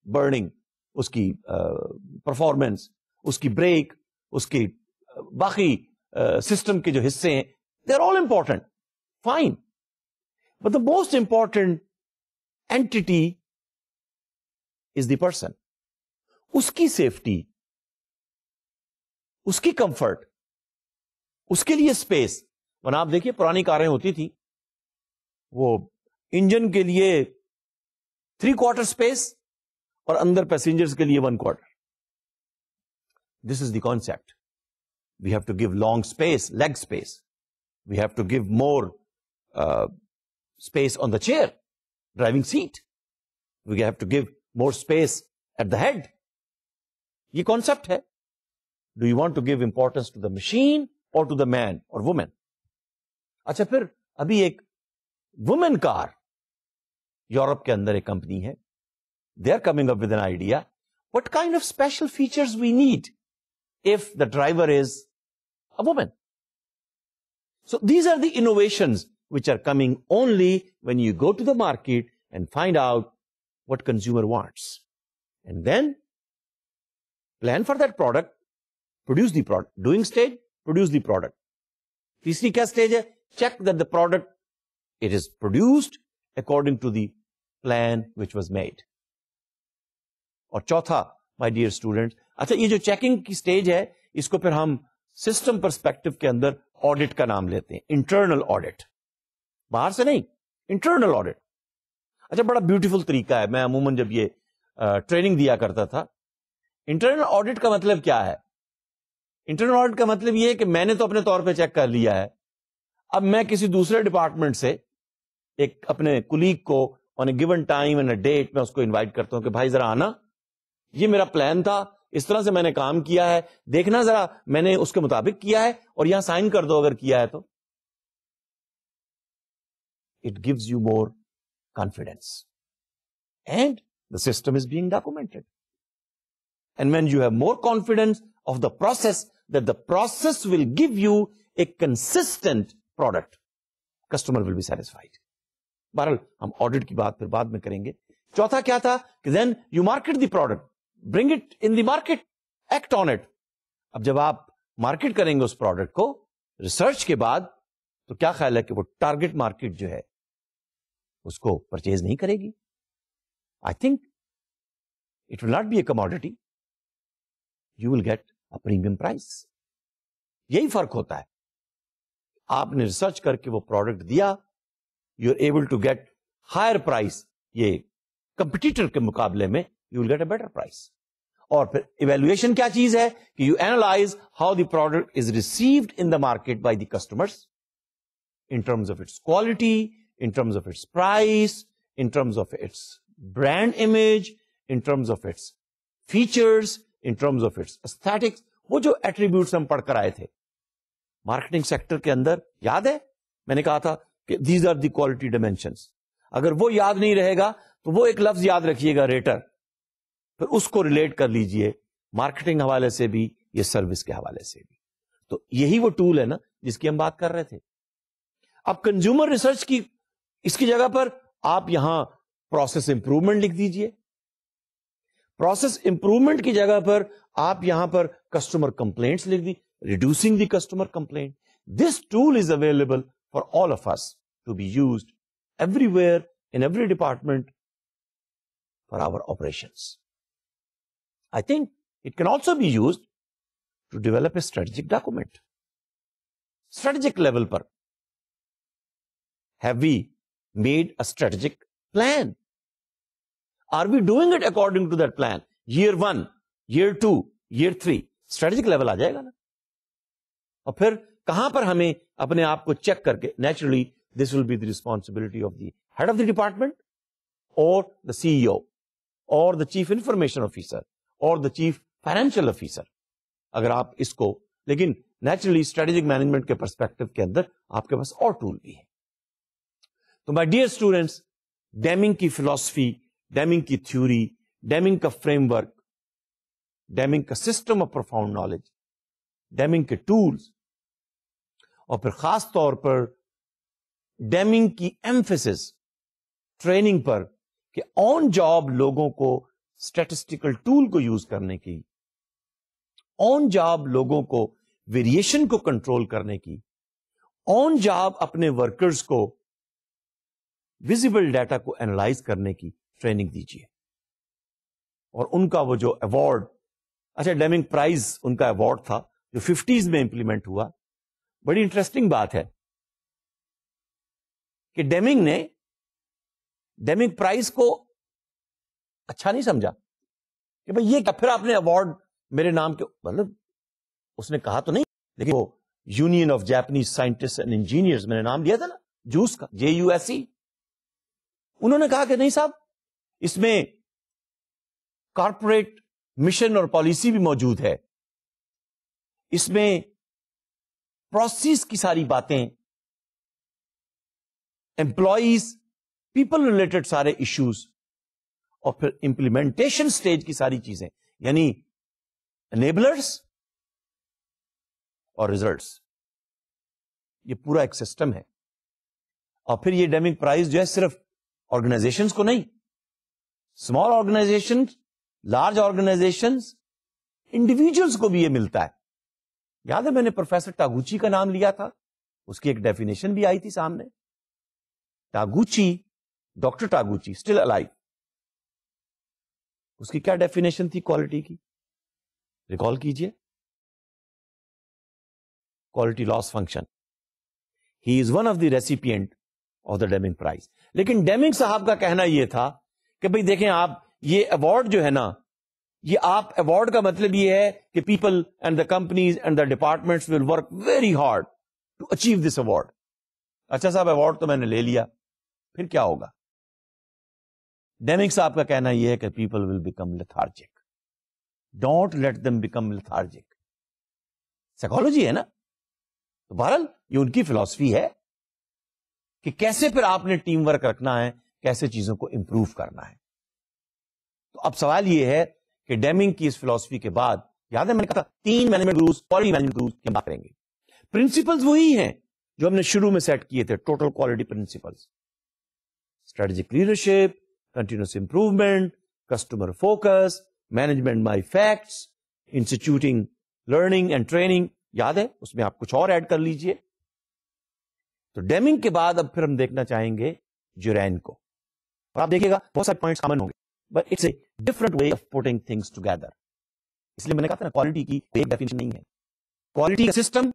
برننگ, اس کی پرفارمنس, اس کی بریک, اس کی باقی سسٹم کے جو حصے ہیں, they are all important. Fine. But the most important entity is the person. اس کی سیفٹی, اس کی کمفرٹ, اس کے لیے اسپیس. ورنہ آپ دیکھیے پرانی کاریں ہوتی تھی, وہ انجن کے لیے 3/4 اسپیس اور اندر پیسنجرز کے لیے 1/4. This is the concept. We have to give long space, leg space. We have to give more space on the chair, driving seat. We have to give more space at the head. یہ concept ہے. Do you want to give importance to the machine or to the man or woman? اچھا, پھر ابھی ایک women کار Europe کے اندر ایک company ہے. They are coming up with an idea. What kind of special features we need if the driver is a woman? So these are the innovations which are coming only when you go to the market and find out what consumer wants. And then plan for that product, produce the product. Doing stage, produce the product. Teesri kya stage hai? Check that the product, it is produced according to the plan which was made. اور چوتھا, my dear student, اچھا یہ جو checking کی stage ہے اس کو پھر ہم سسٹم پرسپیکٹو کے اندر آڈٹ کا نام لیتے ہیں, انٹرنل آڈٹ. باہر سے نہیں, انٹرنل آڈٹ. اچھا, بڑا بیوٹیفل طریقہ ہے. میں عموماً جب یہ ٹریننگ دیا کرتا تھا, انٹرنل آڈٹ کا مطلب کیا ہے؟ انٹرنل آڈٹ کا مطلب یہ ہے کہ میں نے تو اپنے طور پہ چیک کر لیا ہے, اب میں کسی دوسرے ڈپارٹمنٹ سے ایک اپنے کولیگ کو on a given time and a date میں اس کو انوائٹ کرتا ہوں کہ بھائی ذرا آنا, یہ میرا پلان تھا, اس طرح سے میں نے کام کیا ہے, دیکھنا ذرا میں نے اس کے مطابق کیا ہے, اور یہاں سائن کر دو اگر کیا ہے تو. It gives you more confidence. And the system is being documented. And when you have more confidence of the process, that the process will give you a consistent product, customer will be satisfied. بہرحال ہم audit کی بات پھر بعد میں کریں گے. چوتھا کیا تھا کہ then you market the product. Bring it in the market, act on it. اب جب آپ مارکیٹ کریں گے اس پروڈکٹ کو ریسرچ کے بعد, تو کیا خیال ہے کہ وہ ٹارگٹ مارکیٹ جو ہے اس کو پرچیز نہیں کرے گی. I think it will not be a commodity, you will get a premium price. یہی فرق ہوتا ہے. آپ نے ریسرچ کر کے وہ پروڈکٹ دیا, you are able to get higher price. یہ کمپٹیٹر کے مقابلے میں you will get a better price. اور پھر ایویلویشن کیا چیز ہے کہ you analyse how the product is received in the market by the customers, in terms of اٹس کوالٹی, in terms of its price, in terms of its brand image, in terms of its features, in terms of its aesthetics. وہ جو attributes ہم پڑھ کر آئے تھے, marketing sector کے اندر یاد ہے میں نے کہا تھا کہ these are the quality dimensions. اگر وہ یاد نہیں رہے گا تو وہ ایک لفظ یاد رکھیے گا ریٹر, پھر اس کو ریلیٹ کر لیجئے مارکیٹنگ حوالے سے بھی, یہ سروس کے حوالے سے بھی. تو یہی وہ ٹول ہے نا جس کی ہم بات کر رہے تھے. اب کنزیومر ریسرچ کی اس کی جگہ پر آپ یہاں پروسیس امپروومنٹ لکھ دیجئے. پروسیس امپروومنٹ کی جگہ پر آپ یہاں پر کسٹمر کمپلینٹس لکھ دی, reducing the customer complaint. This tool is available for all of us to be used everywhere in every department for our operations. I think it can also be used to develop a strategic document. Strategic level پر have we made a strategic plan? Are we doing it according to that plan? Year 1, year 2, year 3. Strategic level آ جائے گا نا. اور پھر کہاں پر ہمیں اپنے آپ کو چیک کر کے, naturally this will be the responsibility of the head of the department or the CEO or the chief information officer or the chief financial officer. اگر آپ اس کو, لیکن naturally strategic management کے perspective کے اندر آپ کے پاس اور ٹول بھی ہے. تو مائی ڈیئر اسٹوڈینٹس, ڈیمنگ کی فلاسفی, ڈیمنگ کی تھیوری, ڈیمنگ کا فریم ورک, ڈیمنگ کا system of profound knowledge, Deming کے ٹولز, اور پھر خاص طور پر ڈیمنگ کی ایمفیسس ٹریننگ پر کہ آن جاب لوگوں کو اسٹیٹسٹیکل ٹول کو یوز کرنے کی, آن جاب لوگوں کو ویریشن کو کنٹرول کرنے کی, آن جاب اپنے ورکرز کو ویزیبل ڈیٹا کو اینالائز کرنے کی ٹریننگ دیجیے. اور ان کا وہ جو ایوارڈ, اچھا ڈیمنگ پرائز ان کا ایوارڈ تھا جو 50s میں امپلیمنٹ ہوا. بڑی انٹرسٹنگ بات ہے کہ ڈیمنگ نے ڈیمنگ پرائز کو اچھا نہیں سمجھا کہ بھئی یہ کیا, پھر آپ نے ایوارڈ میرے نام کے, مطلب اس نے کہا تو نہیں, لیکن وہ union of Japanese scientist and engineers میں نے نام دیا تھا نا, جوس کا, JUSE. انہوں نے کہا کہ نہیں صاحب, اس میں کارپوریٹ مشن اور پالیسی بھی موجود ہے, اس میں پروسیس کی ساری باتیں, امپلائیز, پیپل ریلیٹڈ سارے ایشوز, اور پھر امپلیمنٹیشن سٹیج کی ساری چیزیں, یعنی انیبلرز اور ریزلٹس. یہ پورا ایک سسٹم ہے. اور پھر یہ ڈیمنگ پرائز جو ہے صرف آرگنائزیشنز کو نہیں, small organisation, large organisations, individuals کو بھی یہ ملتا ہے. یاد ہے میں نے پروفیسر ٹاگوچی کا نام لیا تھا, اس کی ایک ڈیفینیشن بھی آئی تھی سامنے. Taguchi, doctor Taguchi, still alive, اس کی کیا ڈیفینیشن تھی کوالٹی کی, ریکال کیجئے. Quality loss function. He is one of the recipient of the Deming prize. لیکن ڈیمنگ صاحب کا کہنا یہ تھا کہ بھئی دیکھیں آپ, یہ ایوارڈ جو ہے نا, یہ آپ ایوارڈ کا مطلب یہ ہے کہ people and the companies and the departments will work very hard to achieve this award. اچھا صاحب ایوارڈ تو میں نے لے لیا, پھر کیا ہوگا؟ ڈیمنگ صاحب کا کہنا یہ ہے کہ people will become lethargic. Don't let them become lethargic. Psychology ہے نا. تو بہرحال یہ ان کی فلسفی ہے کہ کیسے پھر آپ نے ٹیم ورک رکھنا ہے, کیسے چیزوں کو امپروو کرنا ہے. تو اب سوال یہ ہے کہ ڈیمنگ کی اس فلسفی کے بعد, یاد ہے میں نے کہا تھا 3 management rules, quality management rules کی بات کریں گے. پرنسپلز وہی ہیں جو ہم نے شروع میں سیٹ کیے تھے, total quality principles. Strategic leadership, continuous improvement, customer focus, management by facts, instituting learning and training. یاد ہے اس میں آپ کچھ اور ایڈ کر لیجئے. تو ڈیمنگ کے بعد اب پھر ہم دیکھنا چاہیں گے جورین کو. اور آپ دیکھیے گا بہت سارے پوائنٹس کامن ہوں گے, but it's a different way of putting things together. اس لیے میں نے کہا تھا نا کوالٹی کی ایک ڈیفینیشن نہیں ہے, کوالٹی کا سسٹم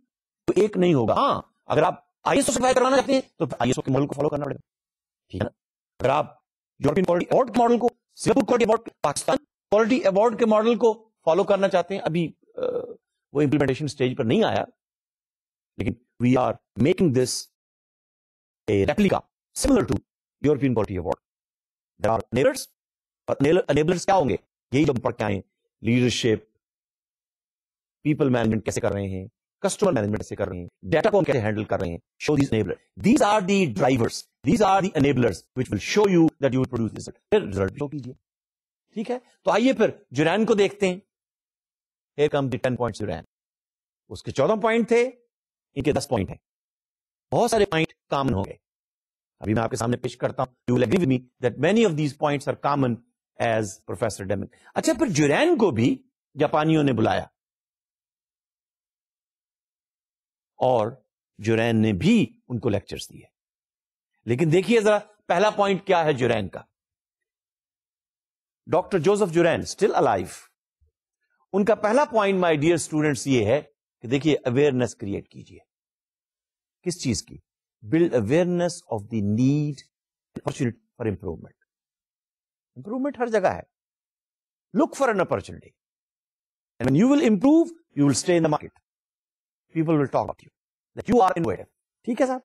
تو ایک نہیں ہوگا. ہاں اگر آپ ISO سرٹیفائی کرانا چاہتے ہیں تو ISO کے ماڈل کو فالو کرنا پڑے گا, ٹھیک ہے نا. اگر آپ یورپین کوالٹی ایوارڈ کے ماڈل کو, Singapore quality award, Pakistan quality award کے ماڈل کو فالو کرنا چاہتے ہیں, ابھی وہ امپلیمنٹیشن سٹیج پر نہیں آیا, لیکن we are making this a replica similar to European quality award. There are enablers, اور انیبلرز کیا ہوں گے؟ یہی جو ہم پڑھ کے آئے, لیڈرشپ, پیپل مینجمنٹ کیسے کر رہے ہیں, کسٹمر مینجمنٹ سے کر رہے ہیں, ڈیٹا کو ہم کیسے ہینڈل کر رہے ہیں. Show these enabler, these are the drivers, these are the enablers which will show you that you will produce result. پھر رزلٹ شو کیجیے. ٹھیک ہے, تو آئیے پھر جرین کو دیکھتے ہیں. Here come the 10 points جرین. اس کے 14 پوائنٹ تھے, ان کے 10 پوائنٹ ہیں. بہت سارے پوائنٹ کامن ہو گئے. ابھی میں آپ کے سامنے پیش کرتا ہوں. You will agree with me that many of these points are common as Professor Deming. اچھا, پھر جرین کو بھی جاپانیوں نے بلایا اور جرین نے بھی ان کو لیکچرز دیے. لیکن دیکھیے ذرا پہلا پوائنٹ کیا ہے جرین کا. Doctor Joseph Juran still alive. ان کا پہلا پوائنٹ مائی ڈیئر اسٹوڈنٹس یہ ہے کہ دیکھیے اویئرنیس کریٹ کیجیے. کس چیز کی؟ Build awareness of the need opportunity for improvement. Improvement ہر جگہ ہے. Look for an opportunity. And when you will improve, you will stay in the market. People will talk about you, that you are innovative. ٹھیک ہے صاحب.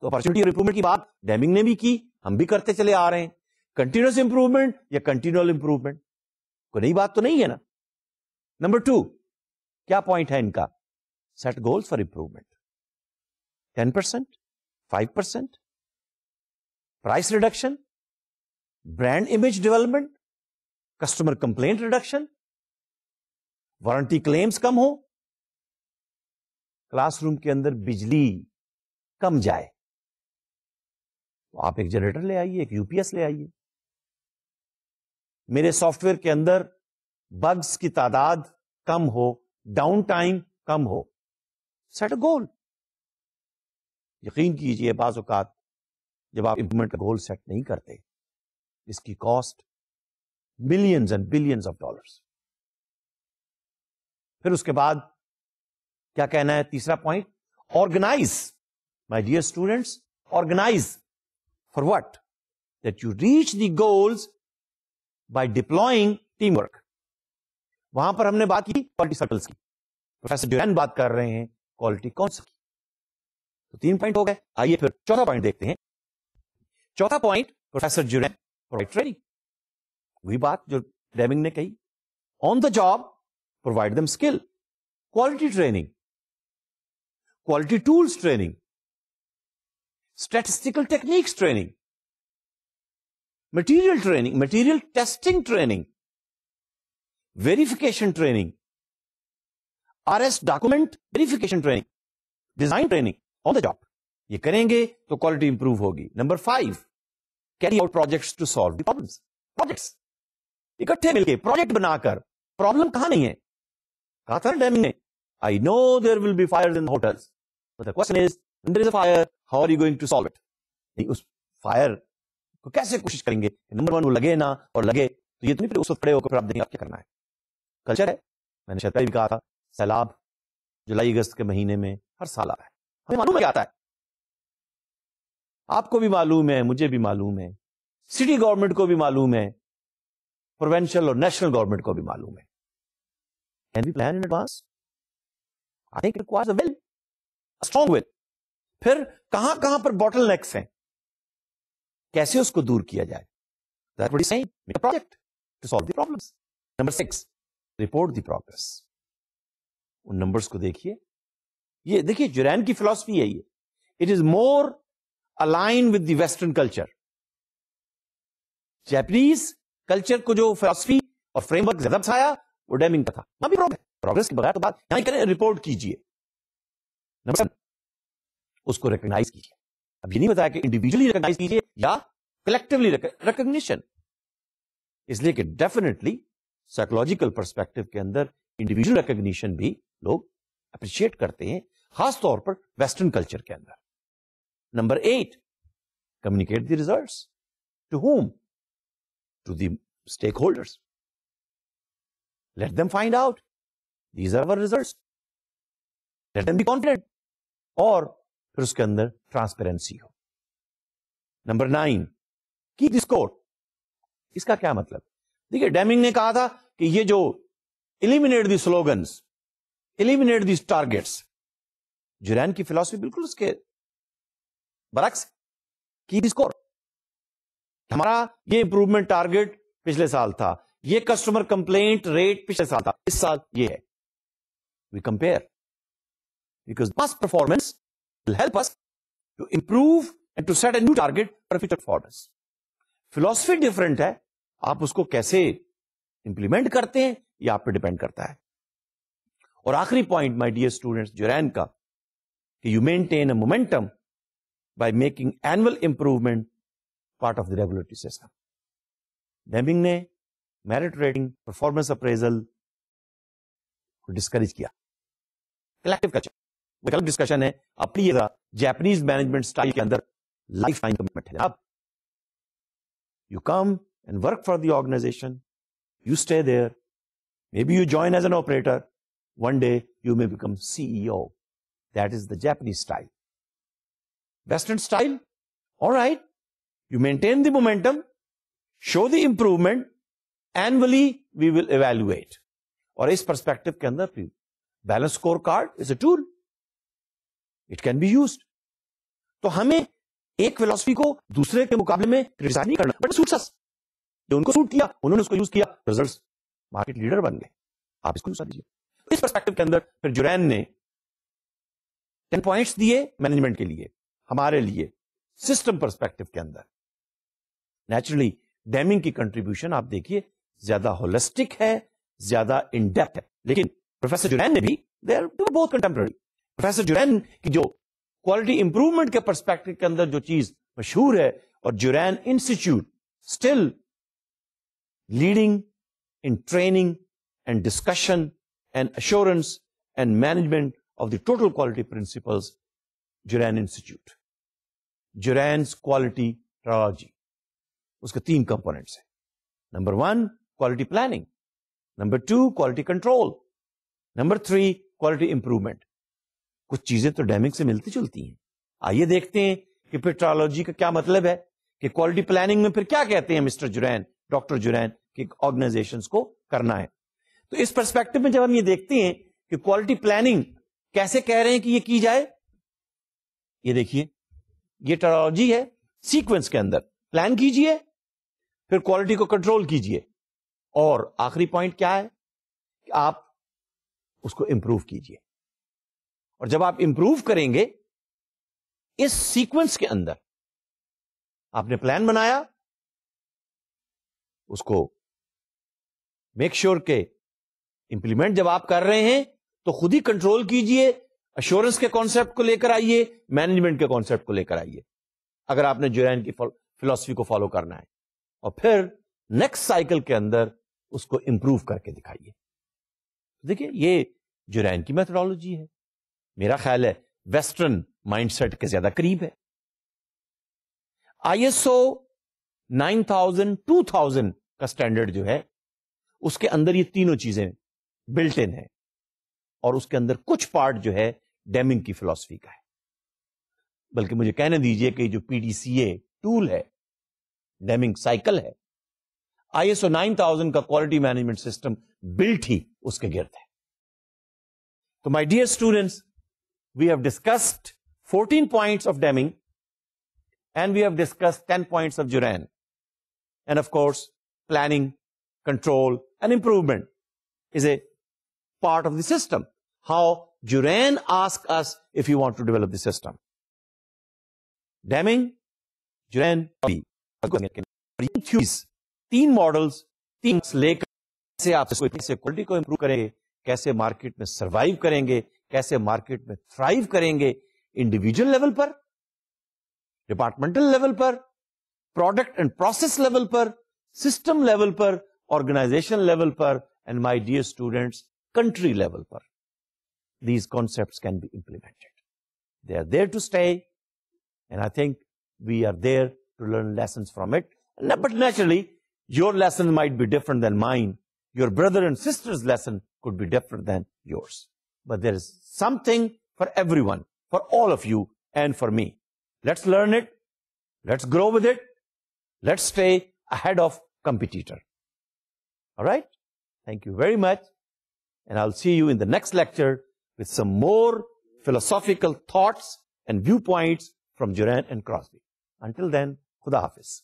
تو opportunity اور improvement کی بات ڈیمنگ نے بھی کی, ہم بھی کرتے چلے آ رہے ہیں. کنٹینیوس امپروومنٹ یا کنٹینیول امپروومنٹ, کوئی نئی بات تو نہیں ہے نا. نمبر 2, کیا پوائنٹ ہے ان کا؟ Set goals for improvement. 10%, 5%, price reduction, brand image development, customer complaint reduction, warranty claims کم ہو, کلاس روم کے اندر بجلی کم جائے. آپ ایک جنریٹر لے آئیے, ایک یو پی ایس لے آئیے. میرے سافٹ ویئر کے اندر بگز کی تعداد کم ہو, ڈاؤن ٹائم کم ہو. سیٹ اے گول. یقین کیجئے بعض اوقات جب آپ امپلیمنٹ کا گول سیٹ نہیں کرتے, اس کی cost millions and billions of dollars. پھر اس کے بعد کیا کہنا ہے؟ تیسرا point, organise. My dear students, organise for what? That you reach the goals by deploying team work. وہاں پر ہم نے بات کی کوالٹی سرکلز کی. پروفیسر ڈیورین بات کر رہے ہیں کوالٹی کونسل کی. تو 3 پوائنٹ ہو گئے. آئیے پھر چوتھا پوائنٹ دیکھتے ہیں. چوتھا point, professor Juran provide training. وہی بات جو ڈیمنگ نے کہی, on the job provide them skill, quality training, quality tools training, statistical techniques training, material training, material testing training, verification training, RS document verification training, design training on the job. یہ کریں گے تو quality improve ہوگی. Number 5, carry out projects to solve the problems. Projects. اکٹھے مل کے project بنا کر, پرابلم کہاں نہیں ہے؟ کہا تھا نا ڈیمنگ نے, I know there will be fires in hotels. But the question is, when there is a fire, how are you going to solve it? اس فائر کو کیسے کوشش کریں گے کہ نمبر 1 وہ لگے نہ, اور لگے تو یہ تو نہیں پھر اس وقت کھڑے ہو کر آپ دیکھیں آپ کیا کرنا ہے. کلچر ہے. میں نے شاید بھی کہا تھا, سیلاب جولائی اگست کے مہینے میں ہر سال آ رہا ہے. ہمیں معلوم ہے کیا آتا ہے, آپ کو بھی معلوم ہے, مجھے بھی معلوم ہے, سٹی گورنمنٹ کو بھی معلوم ہے, پروونشل اور نیشنل گورنمنٹ کو بھی معلوم ہے. Can we plan in advance? I think it requires a will, a strong will. پھر کہاں کہاں پر باٹل نیکس ہیں, کیسے اس کو دور کیا جائے. That's what he's saying. Make a project to solve the problems. Number 6, report the progress. In numbers کو دیکھیے. یہ دیکھیے جرین کی فلاسفی ہے یہ. It is more aligned with the Western culture. Japanese culture کو جو فلاسفی اور فریم ورک زیادہ بتایا وہ ڈیمنگ کا تھا. وہاں بھی پروگرس کے بغیر تو بات یہاں کریں, رپورٹ کیجیے. نمبر 7, اس کو ریکگنائز کیجیے. اب یہ نہیں بتایا کہ انڈیویجلی ریکگنائز کیجیے یا کلیکٹیولی ریکگنیشن, اس لیے کہ ڈیفینیٹلی سائیکولوجیکل پرسپیکٹو کے اندر انڈیویجل ریکگنیشن بھی لوگ اپریشیٹ کرتے ہیں, خاص طور پر ویسٹرن کلچر کے اندر. Number 8, communicate the results. To whom? To the stakeholders. Let them find out. These are our results. Let them be confident. اور پھر اس کے اندر ٹرانسپیرنسی ہو. Number 9, keep the score. اس کا کیا مطلب؟ دیکھیے ڈیمنگ نے کہا تھا کہ یہ جو eliminate the slogans, eliminate these targets. جرین کی فلاسفی بالکل اس کے برعکس. keep the score. ہمارا یہ امپروومنٹ ٹارگیٹ پچھلے سال تھا, یہ کسٹمر کمپلینٹ ریٹ پچھلے سال تھا, اس سال یہ ہے. We compare. because past performance will help us to improve and to set a new target for future performance. Philosophy different ہے, آپ اس کو کیسے implement کرتے ہیں یہ آپ پہ ڈیپینڈ کرتا ہے. اور آخری پوائنٹ مائی ڈیئر اسٹوڈنٹس جورین کا, کہ you maintain a momentum by making annual improvement part of the regulatory system. Deming نے میرٹ ریٹنگ, پرفارمنس اپریزل کو ڈسکریج کیا. کلیکٹو کلچر وہ الگ ڈسکشن ہے, اپنی جاپنیز مینجمنٹ اسٹائل کے اندر لائف ٹائم کمٹمنٹ ہے. اب you come and work for the organisation, you stay there, maybe you join as an operator, one day you may become CEO. That is the Japanese style. Western style, all right, you maintain the momentum, show the improvement, annually we will evaluate. اور اس perspective کے اندر بھی balance scorecard is a tool. It can be used. تو ہمیں ایک philosophy کو دوسرے کے مقابلے میں criticize نہیں کرنا, but suits us. جو ان کو سوٹ کیا انہوں نے اس کو یوز کیا, results مارکیٹ لیڈر بن گئے. آپ اس کو یوز دیجیے. اس پرسپیکٹو کے اندر پھر جورین نے 10 پوائنٹس دیے مینجمنٹ کے لیے, ہمارے لیے سسٹم پرسپیکٹو کے اندر. نیچرلی ڈیمنگ کی کنٹریبیوشن آپ دیکھیے زیادہ ہولسٹک ہے, زیادہ ان ڈیپتھ ہے, لیکن پروفیسر جورین نے بھی they are both contemporary. Professor Juran کی جو کوالٹی امپروومنٹ کے پرسپیکٹو کے اندر جو چیز مشہور ہے, اور Juran institute still leading in training and discussion and assurance and management of the total quality principles, Juran Institute. Juran's quality trilogy. اس کے 3 components ہیں. Number 1, quality planning. Number 2, quality control. Number 3, quality improvement. کچھ چیزیں تو Deming سے ملتی جلتی ہیں. آئیے دیکھتے ہیں کہ پھر ٹرالوجی کا کیا مطلب ہے, کہ کوالٹی پلاننگ میں پھر کیا کہتے ہیں مسٹر جورین, ڈاکٹر جورین, کہ آرگنائزیشنز کو کرنا ہے. تو اس پرسپیکٹو میں جب ہم یہ دیکھتے ہیں کہ کوالٹی پلاننگ کیسے کہہ رہے ہیں کہ یہ کی جائے, یہ دیکھیے یہ ٹرالوجی ہے. سیکوینس کے اندر پلان کیجئے, پھر کوالٹی کو کنٹرول کیجئے, اور آخری پوائنٹ کیا ہے کہ آپ اس کو امپروو کیجئے. اور جب آپ امپروو کریں گے اس سیکوینس کے اندر, آپ نے پلان بنایا, اس کو میک شیور کہ امپلیمنٹ جب آپ کر رہے ہیں تو خود ہی کنٹرول کیجئے, ایشورنس کے کانسیپٹ کو لے کر آئیے, مینجمنٹ کے کانسیپٹ کو لے کر آئیے, اگر آپ نے جورین کی فلسفی کو فالو کرنا ہے, اور پھر نیکسٹ سائیکل کے اندر اس کو امپروو کر کے دکھائیے. دیکھیے یہ جورین کی میتھڈالوجی ہے, میرا خیال ہے ویسٹرن مائنڈ سیٹ کے زیادہ قریب ہے. ISO 9000 2000 کا سٹینڈرڈ جو ہے اس کے اندر یہ تینوں چیزیں بلٹ ان ہے, اور اس کے اندر کچھ پارٹ جو ہے ڈیمنگ کی فلسفی کا ہے. بلکہ مجھے کہنے دیجئے کہ جو PDCA ٹول ہے, ڈیمنگ سائیکل ہے, ISO 9000 کا کوالٹی مینجمنٹ سسٹم بلٹ ہی اس کے گرد ہے. تو my dear students, we have discussed 14 points of Deming, and we have discussed 10 points of Juran. And of course, planning, control, and improvement is a part of the system. How Juran asks us if you want to develop the system. Deming, Juran, تین models, تین لے کر کیسے آپ کیسے quality کو improve کریں گے, کیسے مارکیٹ میں سروائیو کریں گے, کیسے مارکیٹ میں تھرائیو کریں گے, انڈیویجل لیول پر, ڈپارٹمنٹل لیول پر, پروڈکٹ اینڈ پروسیس لیول پر, سسٹم لیول پر, آرگنائزیشن لیول پر, and my dear students country level پر. These concepts can be implemented. They are there to stay, and I think we are there to learn lessons from it. But naturally, your lesson might be different than mine. Your brother and sister's lesson could be different than yours. But there is something for everyone, for all of you and for me. Let's learn it. Let's grow with it. Let's stay ahead of competitor. All right? Thank you very much. And I'll see you in the next lecture with some more philosophical thoughts and viewpoints from Juran and Crosby. Until then, Khuda Hafiz.